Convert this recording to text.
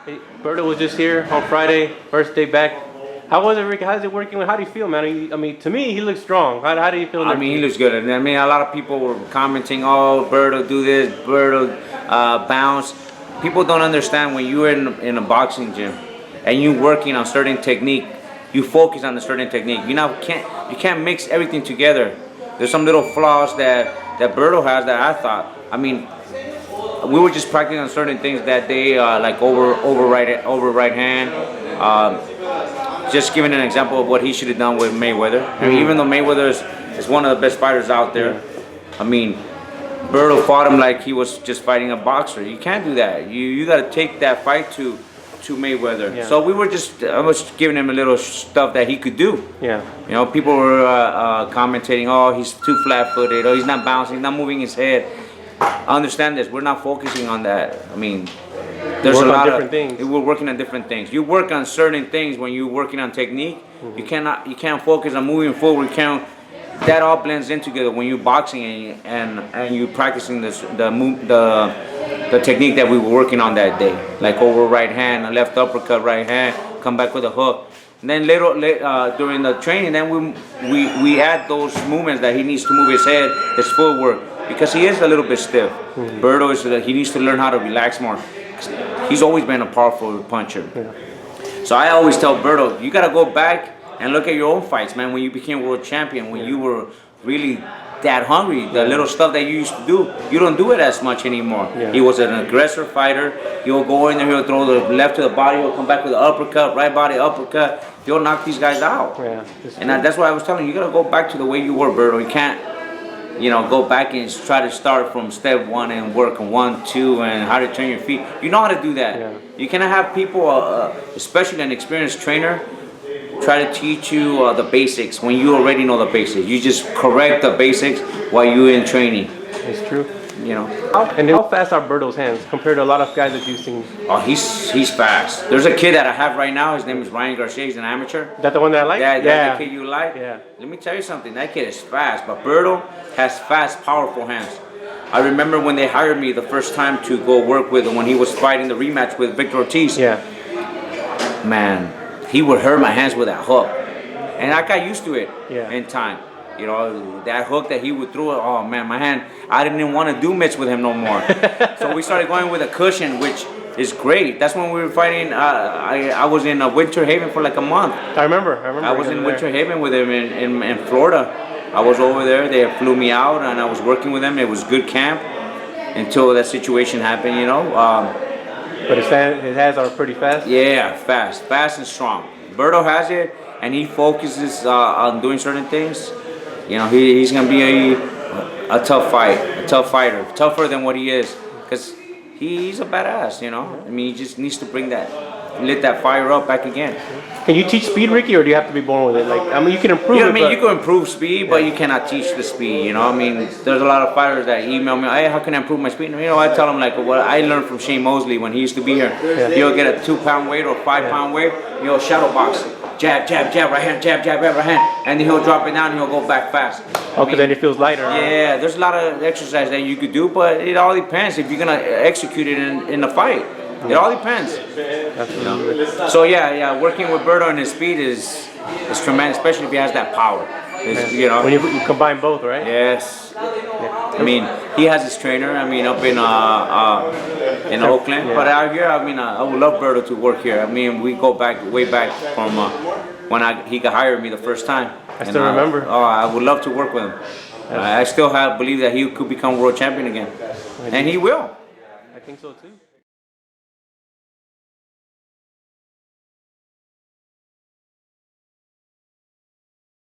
Hey, Berto was just here on Friday, first day back. How was it, Rick? How's it working? How do you feel, man? I mean, to me, he looks strong. How do you feel? I mean, he looks good. I mean, a lot of people were commenting, "Oh, Berto, do this, Berto, bounce." People don't understand when you're in a boxing gym and you're working on certain technique. You focus on a certain technique. You can't mix everything together. There's some little flaws that Berto has that I thought. I mean, we were just practicing on certain things that day, like over right hand. Just giving an example of what he should have done with Mayweather. I mean, even though Mayweather is one of the best fighters out there, I mean, Berto fought him like he was just fighting a boxer. You can't do that. You got to take that fight to Mayweather. Yeah. So I was giving him a little stuff that he could do. Yeah. You know, people were commentating, "Oh, he's too flat-footed. Oh, he's not bouncing. He's not moving his head." I understand this. We're not focusing on that. I mean, there's a lot of different things. We're working on different things. You work on certain things when you're working on technique. You can't focus on moving forward. That all blends in together when you're boxing and you're practicing the technique that we were working on that day, like over right hand, a left uppercut, right hand, come back with a hook. And then later during the training, then we add those movements that he needs to move his head, his footwork, because he is a little bit stiff. Berto he needs to learn how to relax more. He's always been a powerful puncher. Yeah. So I always tell Berto, you got to go back and look at your own fights, man, when you became world champion, when you were really that hungry, the little stuff that you used to do, you don't do it as much anymore. Yeah. He was an aggressive fighter. He'll go in there, he'll throw the left to the body, he'll come back with an uppercut, right body uppercut. He'll knock these guys out. Yeah, and that's why I was telling you, you got to go back to the way you were, Berto. You can't, go back and try to start from step one and work on 1, 2, and how to turn your feet. You know how to do that. Yeah. You cannot have people, especially an experienced trainer, try to teach you the basics when you already know the basics. You just correct the basics while you're in training. It's true. And how fast are Berto's hands compared to a lot of guys that you've seen? Oh, he's fast. There's a kid that I have right now. His name is Ryan Garcia. He's an amateur. Is that the one that I like? Yeah, that's the kid you like? Yeah. Let me tell you something. That kid is fast, but Berto has fast, powerful hands. I remember when they hired me the first time to go work with him when he was fighting the rematch with Victor Ortiz. Yeah. Man, he would hurt my hands with that hook. And I got used to it in time. That hook that he would throw, oh man, my hand, I didn't even want to do mitts with him no more. So we started going with a cushion, which is great. That's when we were fighting, I was in Winter Haven for like a month. I remember. I was in Winter Haven with him in Florida. I was over there, they flew me out and I was working with him. It was good camp until that situation happened, But his hands are pretty fast? Yeah, fast and strong. Berto has it, and he focuses on doing certain things. He's gonna be a tough fighter, tougher than what he is, because he's a badass. I mean, he just needs to lit that fire up back again. Can you teach speed, Ricky, or do you have to be born with it? I mean, you can improve it. You can improve speed, but you cannot teach the speed. I mean, there's a lot of fighters that email me, "Hey, how can I improve my speed?" I tell them like what I learned from Shane Mosley when he used to be here. Yeah. He'll get a 2-pound weight or 5-pound weight. Shadow box, jab, right hand, jab, right hand, and then he'll drop it down and he'll go back fast. Okay, then it feels lighter. Yeah, there's a lot of exercise that you could do, but it all depends if you're gonna execute it in the fight. It all depends. So working with Berto and his speed is tremendous, especially if he has that power. When you combine both, right? Yes. Yeah. I mean, he has his trainer. I mean, up in Oakland, but out here, I mean, I would love Berto to work here. I mean, we go way back from when he hired me the first time. I still remember. Oh, I would love to work with him. I still believe that he could become world champion again, and he will. I think so too.